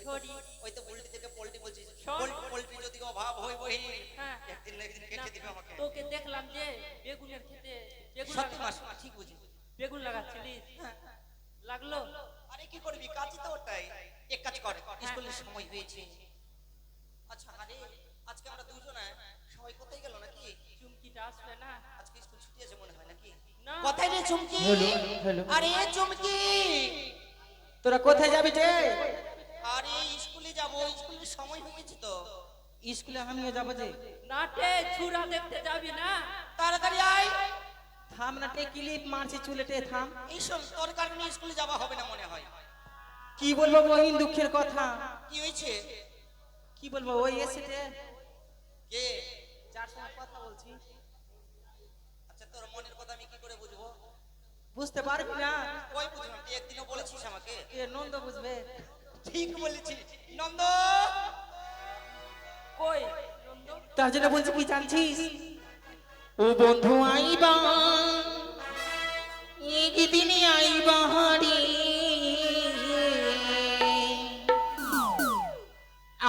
ছড়ি। ওই তো পোল্ট্রি থেকে পোল্ট্রি বলছিস, শোন। পোল্ট্রি যদি অভাব হয় বহি হ্যাঁ। একদিন না একদিন কেটে দিবে আমাকে। তোকে দেখলাম যে বেগুনের খেতে বেগুন সত্যি মাস ঠিক বুঝিস। বেগুন লাগাচ্ছিলিস, লাগলো? আরে কি করবি, কাজই তো ওটাই। এক কাজ কর, স্কুলের সময় হয়েছে। আচ্ছা আরে আজকে আমরা দুজন সবাই কোথায় গেল নাকি? চুমকিটা আসবে না আজকে স্কুল ছুটি আছে মনে হয় নাকি? না। কোথায় রে চুমকি? হ্যালো হ্যালো, আরে চুমকি, তোরা কোথায় যাবি রে? আরে স্কুলে যাব, স্কুলের সময় হয়ে গেছে তো। স্কুলে আমিও যাবো যে। নাটে ছুরা দেখতে যাবি না? তাড়াতাড়ি আয়। থাম না টে, ক্লিপ মারছি চুলেটে, থাম। এই শোন, তোর কারণে স্কুলে যাওয়া হবে না মনে হয়। কি বলবো বহিন, দুঃখের কথা। কি হয়েছে? কি বলবো, ওই এসেছে কে? যার সঙ্গে কথা বলছি। আচ্ছা তোর মনের কথা আমি কি করে বুঝবো? বুঝতে পারবি না? কই বুঝলাম, তুই একদিনও বলেছিস আমাকে। এ নন্দ বুঝবে। ঠিক বলেছিস নন্দ। কই নন্দ? তার জন্য বলছি কি জানছিস, ও বন্ধু আইবা একদিনই আইবা হারি,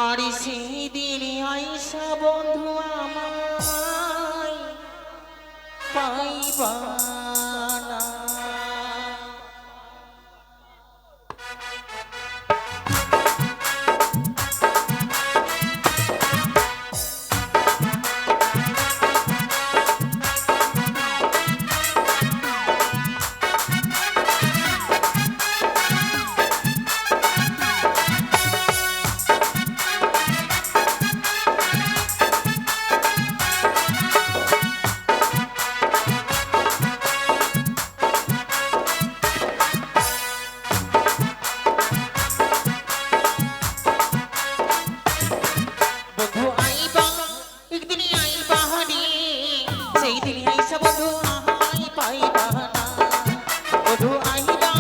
আর সেই দিনে আইসা বন্ধু আমায় পাইবা না। বন্ধু আইবা একদিনই আইবা হারি, সেই দিনই আইসা বন্ধু আমায় পাইবা না। বন্ধু আইবা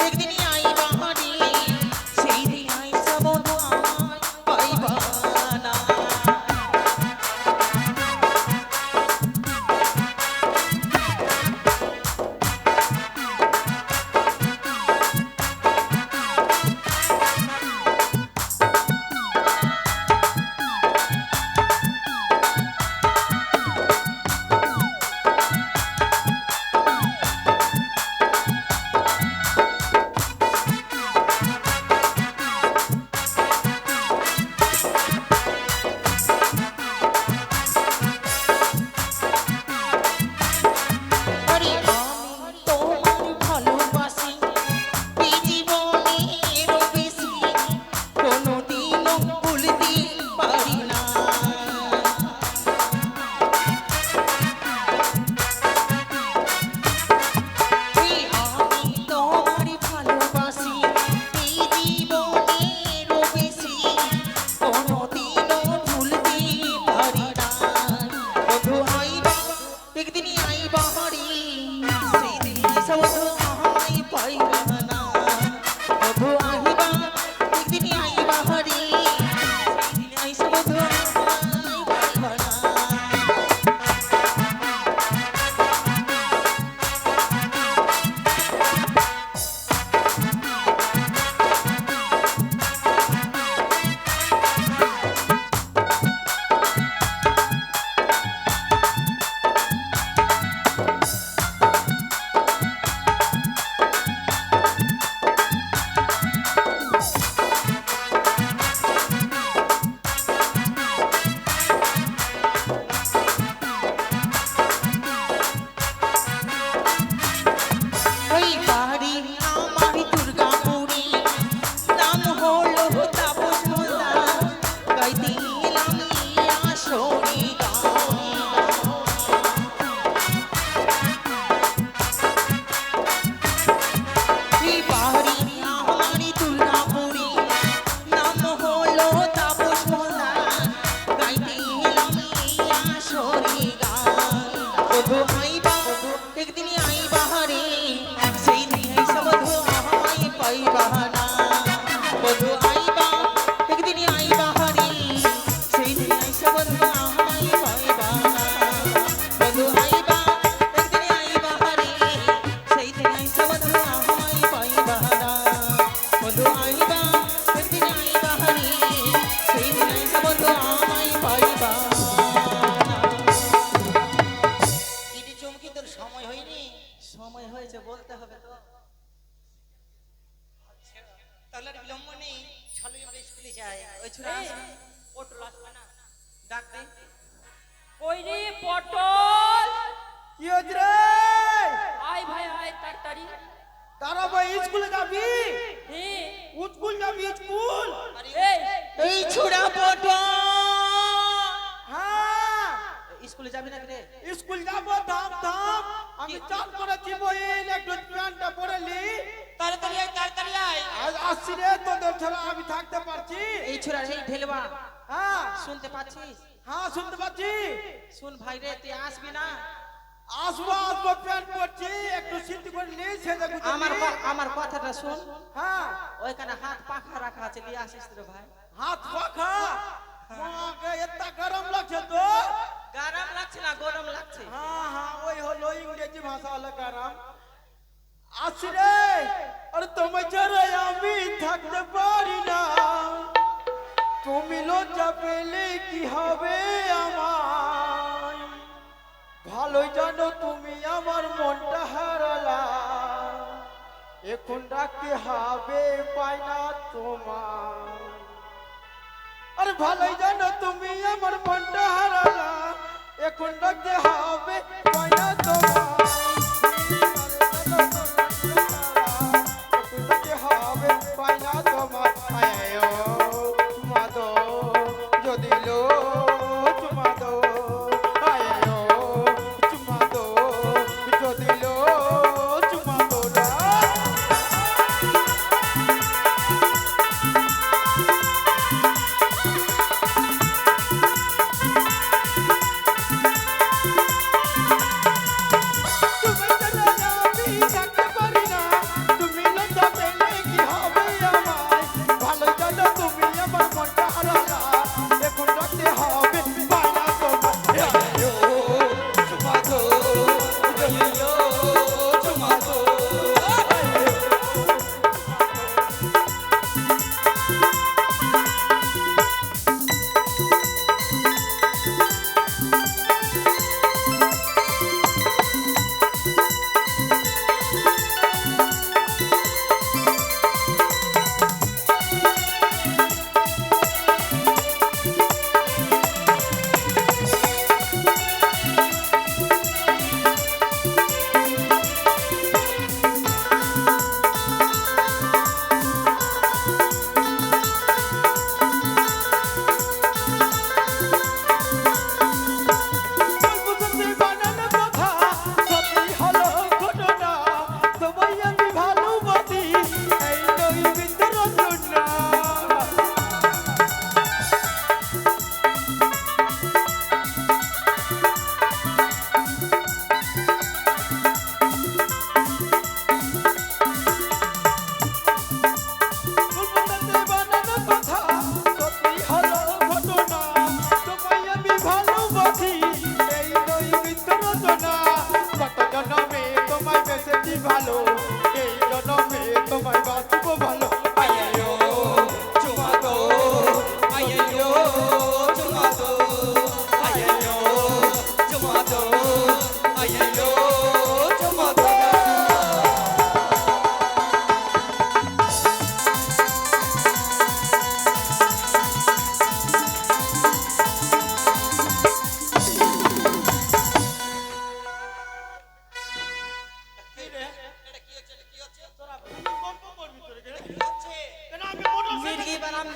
একদিনই আইবা হারি, সেই দিনই আইসা বন্ধু আমায় পাইবা না। আরে আমি তোমার ভালোবাসি এই জীবনেরও বেশি, কোনোদিনও ভুলতে পারি না। আমি তোমার ভালোবাসি এই জীবনেরও বেশি, কোনোদিনও ভুলতে পারি না। বন্ধু আইবা একদিনই আইবা হারি, সেই দিন সব আমায় পাইবা না। বন্ধু আইবা একদিনই আইবা হারি, সেই দিন আইসা বন্ধু আমায় পাইবা না। ওই বাড়ি আমার দুর্গাপুরি, নাম হলো তাপস মোল্লা, গাইতে এলাম আসরি গান। এই বাড়ি আমার দুর্গাপুরি, নাম হলো তাপস মোল্লা, গাইতে এলাম আসরি গান। বন্ধু আইবা একদিনই আইবা হারি, সেই দিন আইসা বন্ধু আমায় পাইবা না। বন্ধু আইবা একদিনই আইবা হারি, সেই দিন আইসা বন্ধু আমায় পাইবা না। বন্ধু আইবা একদিনই আইবা হারি, সেই দিন আইসা বন্ধু আমায় পাইবা না। বন্ধু আইবা একদিনই আইবা ওই ছোড়া এই, আসবে। পটল আসবে না ডাক দে। ওই রে পটল কি হচ্ছে রে? আয় ভাই আয় তাড়াতাড়ি তারা ভাই স্কুলে যাবি? হ্যাঁ স্কুল যাবি স্কুল? এই এই ছোড়া পটল হ্যাঁ স্কুলে যাবি না রে? স্কুল যাবো, থাম থাম। আমি চান করেছি বইন, একটু প্যান্টটা পরে লি। তাড়াতাড়ি আয়, তাড়াতাড়ি আয়। আজ আসছি রে, তোদের ছাড়া আমি থাকতে পারছি? এই ছোড়া এই ঢেলবা হ্যাঁ শুনতে পাচ্ছিস? হ্যাঁ শুনতে পাচ্ছি। শুন ভাই রে, তুই আসবি না? আসবো আসবো, প্যান্ট পরছি, একটু সিদ্ধি করে লি, সেজে গুজে আমার লি। আমার কথাটা শুন। হ্যাঁ ওইখানে হাত পাখা রাখা আছে, নিয়ে আসিস রে ভাই। হাত পাখা। মাকে এত গরম লাগছে তো। গরম লাগছে না, গরম লাগছে। হ্যাঁ হ্যাঁ, ওই হলো ইংরেজি ভাষা হলো গরম। আসছি রে, আরে তোমায় ছাড়া আমি থাকতে পারি না। তুমি লজ্জা পেলে কি হবে আমার? ভালোই জানো তুমি আমার মনটা হারালা। এখন ডাকতে হবে পাই না তোমার। আরে ভালোই জানো তুমি আমার মনটা হারালা। এখন ডাকতে হবে পাই না তোমার।